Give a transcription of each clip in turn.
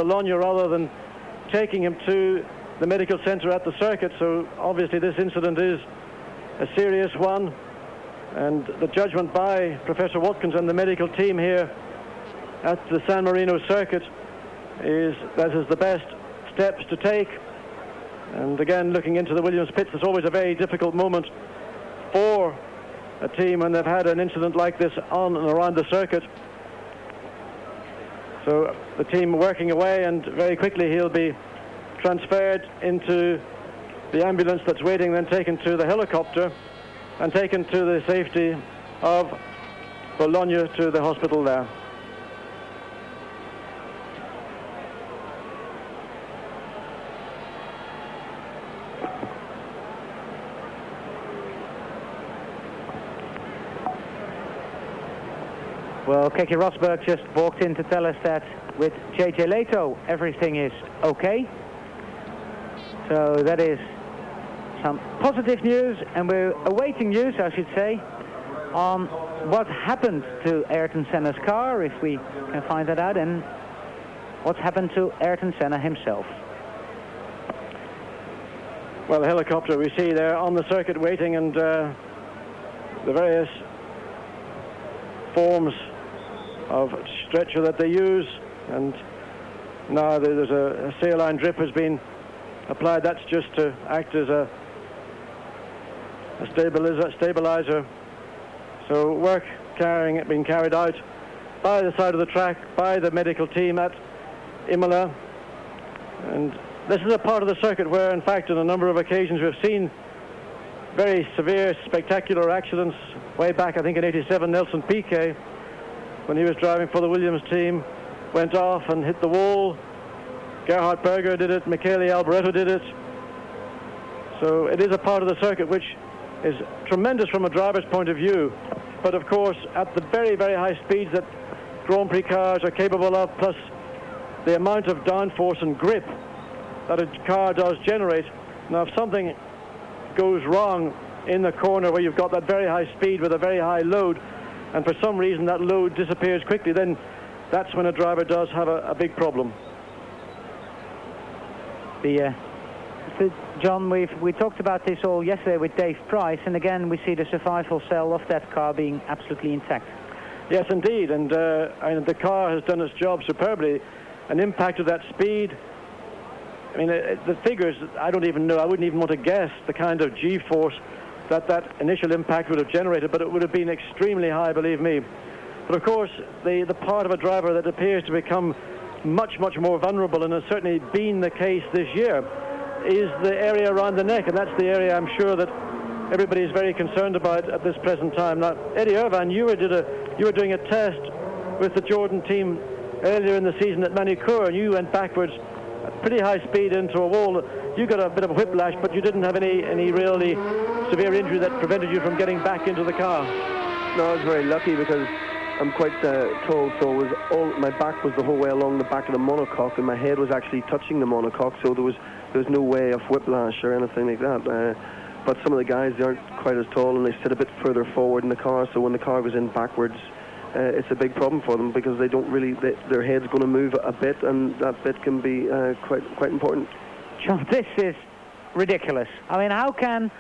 Bologna rather than taking him to the medical centre at the circuit. So obviously this incident is a serious one, and the judgment by Professor Watkins and the medical team here at the San Marino circuit is that is the best steps to take. And again, looking into the Williams pits, it's always a very difficult moment for a team when they've had an incident like this on and around the circuit. So the team working away, and very quickly he'll be transferred into the ambulance that's waiting, then taken to the helicopter and taken to the safety of Bologna to the hospital there. Well, Keke Rosberg just walked in to tell us that with JJ Leto everything is okay. So that is some positive news, and we're awaiting news, I should say, on what happened to Ayrton Senna's car, if we can find that out, and what's happened to Ayrton Senna himself. Well, the helicopter we see there on the circuit waiting, and the various forms of stretcher that they use, and now there's a saline drip has been applied. That's just to act as a stabilizer. So work being carried out by the side of the track by the medical team at Imola, and this is a part of the circuit where, in fact, on a number of occasions we've seen very severe, spectacular accidents. Way back, I think in '87, Nelson Piquet, when he was driving for the Williams team, went off and hit the wall. Gerhard Berger did it, Michele Alboreto did it. So it is a part of the circuit which is tremendous from a driver's point of view. But of course, at the very, very high speeds that Grand Prix cars are capable of, plus the amount of downforce and grip that a car does generate. Now, if something goes wrong in the corner where you've got that very high speed with a very high load, and for some reason that load disappears quickly, then that's when a driver does have a big problem. John, we talked about this all yesterday with Dave Price, and again we see the survival cell of that car being absolutely intact. Yes, indeed, and the car has done its job superbly. An impact of that speed, I mean, the figures, I don't even know, I wouldn't even want to guess the kind of G-force that initial impact would have generated, but it would have been extremely high, believe me. But of course, the part of a driver that appears to become much, much more vulnerable, and has certainly been the case this year, is the area around the neck, and that's the area I'm sure that everybody is very concerned about at this present time. Now, Eddie Irvine, you were doing a test with the Jordan team earlier in the season at Manicure, and you went backwards at pretty high speed into a wall. You got a bit of a whiplash, but you didn't have any really severe injury that prevented you from getting back into the car. No, I was very lucky because I'm quite tall, so it was my back was the whole way along the back of the monocoque, and my head was actually touching the monocoque, so there was no way of whiplash or anything like that. But some of the guys, they aren't quite as tall, and they sit a bit further forward in the car, so when the car goes in backwards, it's a big problem for them because they don't really, their head's going to move a bit, and that bit can be quite important. John, this is ridiculous. I mean, how can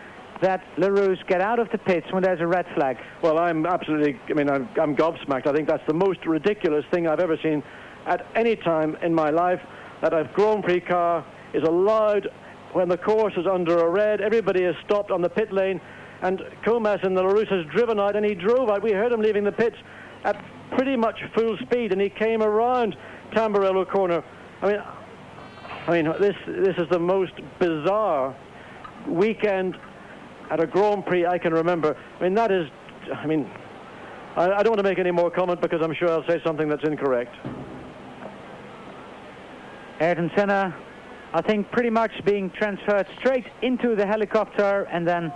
that LaRousse get out of the pits when there's a red flag? Well, I'm gobsmacked. I think that's the most ridiculous thing I've ever seen at any time in my life, that a Grand Prix car is allowed, when the course is under a red, everybody is stopped on the pit lane, and Comas and the LaRousse has driven out, and he drove out. We heard him leaving the pits at pretty much full speed, and he came around Tamburello corner. I mean, this is the most bizarre weekend at a Grand Prix I can remember. I mean, that is, I don't want to make any more comment because I'm sure I'll say something that's incorrect. Ayrton Senna, I think, pretty much being transferred straight into the helicopter and then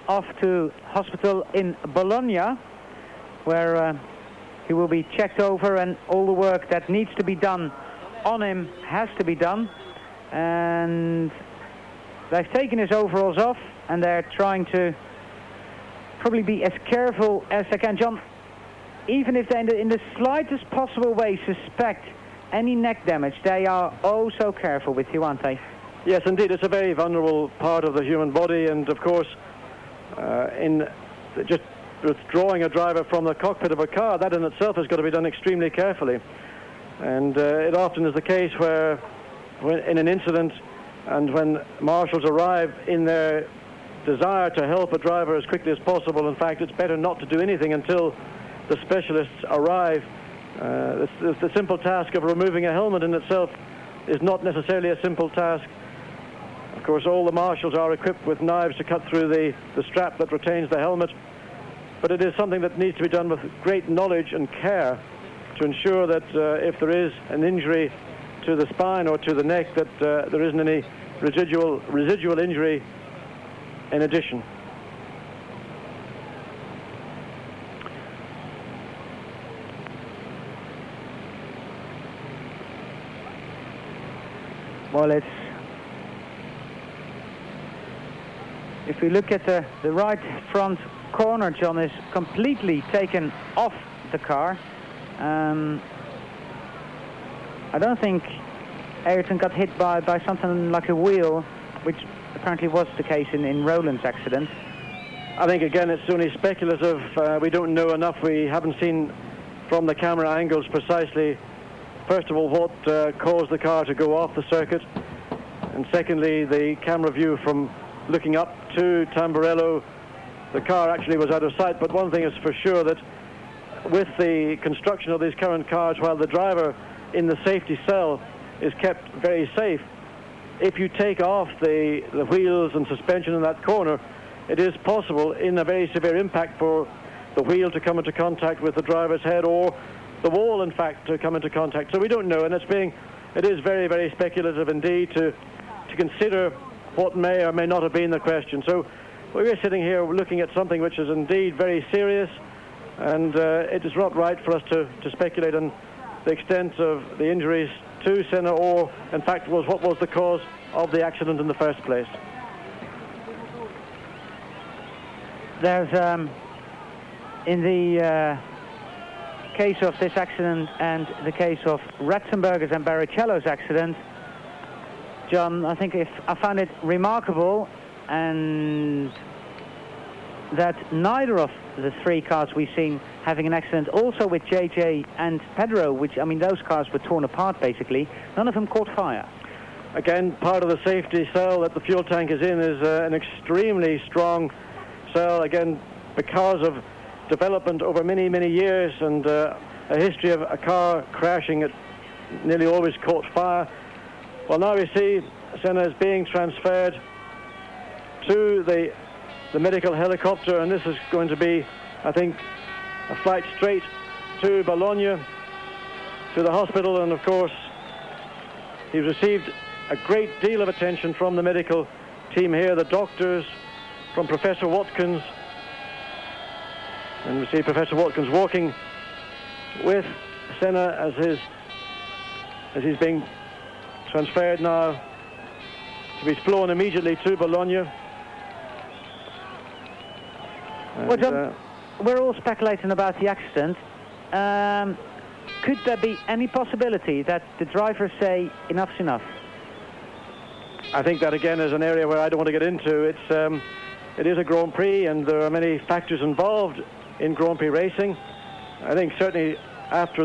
off to hospital in Bologna, where he will be checked over, and all the work that needs to be done on him has to be done. And they've taken his overalls off, and they're trying to probably be as careful as they can. John, even if they in the slightest possible way suspect any neck damage, they are oh so careful with you, aren't they? Yes, indeed. It's a very vulnerable part of the human body, and of course, in just withdrawing a driver from the cockpit of a car, that in itself has got to be done extremely carefully. And it often is the case where when in an incident and when marshals arrive in their desire to help a driver as quickly as possible, in fact, it's better not to do anything until the specialists arrive. The simple task of removing a helmet in itself is not necessarily a simple task. Of course, all the marshals are equipped with knives to cut through the strap that retains the helmet, but it is something that needs to be done with great knowledge and care to ensure that if there is an injury to the spine or to the neck, that there isn't any residual injury in addition. Well, if we look at the right front corner, John, is completely taken off the car. I don't think Ayrton got hit by something like a wheel, which apparently was the case in Roland's accident. I think, again, it's only speculative. We don't know enough. We haven't seen from the camera angles precisely, first of all, what caused the car to go off the circuit, and secondly, the camera view from looking up to Tamburello, the car actually was out of sight. But one thing is for sure, that with the construction of these current cars, while the driver in the safety cell is kept very safe, if you take off the wheels and suspension in that corner, it is possible in a very severe impact for the wheel to come into contact with the driver's head, or the wall, in fact, to come into contact. So we don't know, and it is very, very speculative indeed to consider what may or may not have been the question. So we're sitting here looking at something which is indeed very serious, and it is not right for us to speculate on the extent of the injuries to Senna, or in fact what was the cause of the accident in the first place. There's in the case of this accident and the case of Ratzenberger's and Barrichello's accident, John, I think I found it remarkable, and that neither of the three cars we've seen having an accident, also with JJ and Pedro, which, I mean, those cars were torn apart basically, none of them caught fire. Again, part of the safety cell that the fuel tank is in is an extremely strong cell, again, because of development over many, many years, and a history of a car crashing. It nearly always caught fire. Well, now we see Senna is being transferred to the medical helicopter, and this is going to be, I think, a flight straight to Bologna, to the hospital. And of course, he's received a great deal of attention from the medical team here, the doctors, from Professor Watkins. And we see Professor Watkins walking with Senna as he's being transferred now to be flown immediately to Bologna. And, well, John, we're all speculating about the accident. Could there be any possibility that the drivers say enough's enough? I think that again is an area where I don't want to get into. It is a Grand Prix, and there are many factors involved in Grand Prix racing. I think certainly after